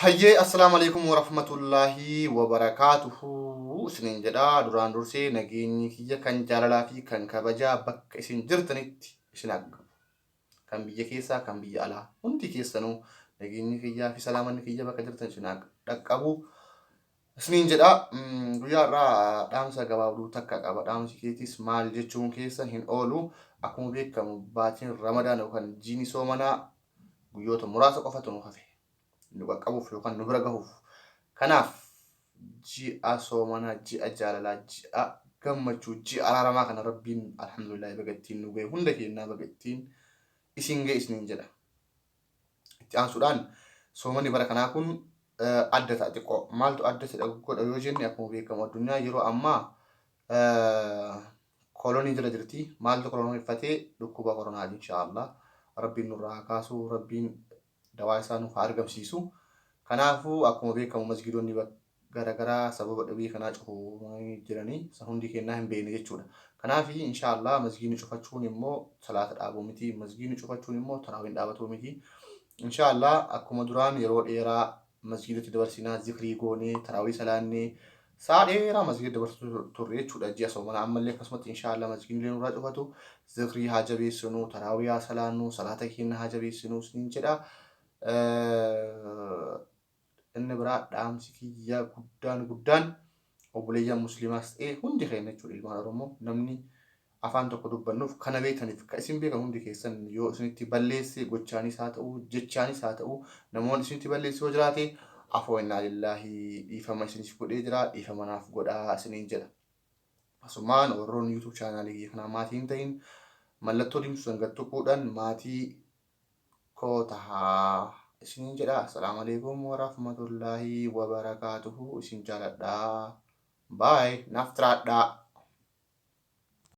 Hayyee assalamu alaikum warahmatullahi wabarakatuhu. Isiniin jedhaa duraan dursee nageenyi kiyya kan jaalalaa fi kan kabajaa bakka isin jirtanitti isin argamu. Kan biyya keessaa kan biyya alaa hundi keessanuu nageenyi kiyyaa fi salaamanni kiyya bakka jirtan isin dhaqqabu. Isiniin jedhaa guyyaa irraa dhaamsa gabaabduu takka qaba. Dhaamsi keetis maal jechuun keessan hin oolu. Akkuma beekamu baatiin Ramadaan yookaan jiini soomanaa guyyoota muraasa qofatu nu hafe. Nu qaqqabuuf yookaan nu bira gahuuf. Kanaaf ji'a soomanaa, ji'a jaalalaa, ji'a gammachuu, ji'a araaramaa kana rabbiin alhamdulillah baga ittiin nu gahe hunda keenyaa baga ittiin isin gahe isiniin jedha. Itti aansuudhaan soomanni bara kanaa kun adda ta'a xiqqoo. Maaltu adda ta'e godha yoo jenne akkuma beekamu addunyaa yeroo ammaa kolonii jala jirti. Maaltu koloneeffatee dhukkuba koronaati inshaallah. Rabbiin nurraa kaasuu, rabbiin dawaa isaa nuuf argamsiisu. Kanaafuu akkuma beekamu masgiidonni garaagaraa sababa dhibii kanaa cufamanii jiranii hundi keenyaa hin beekne jechuudha. Kanaaf inshaallah masgiidni cufachuun immoo salaata dhaabuu miti, masgiidni cufachuun immoo taraawiin dhaabatuu miti. Inshaallah akkuma duraan yeroo dheeraa masgiidatti dabarsinaa zikrii goonee taraawii salaannee sa'a dheeraa masgiida dabarsuu turre jechuudha ji'a soomanaa. Ammallee akkasumatti inshaallah masgiidni nurraa cufatu zikrii haa jabeessinu, taraawii haa salaannu, salaata keenya haa jabeessinu isiniin jedha. Inni biraa dhaamsi kiyya guddaan obboleeyyan musliimaas ta'e hundi keenya jechuudha. Ilmaan Oromoo namni afaan tokko dubbannuuf kana beekaniif kan isin beekan hundi keessan yoo isinitti balleesse gochaanis haa ta'u jechaanis haa ta'u namoonni isinitti balleesse yoo jiraate afoo innaa lillaahi dhiifama isiniif godhee jira dhiifama naaf godhaa isiniin jedha. Asumaan warroonni YouTube chaanaalii kanaa maatii hin ta'in mallattoo diimtuu sangattuquudhaan maatii koo tahaa isiniin jedha. Assalaamu alaikum warahmatullahi wabarakatuhu. Isin jaaladhaa. Bye. Naaf tiraadhaa.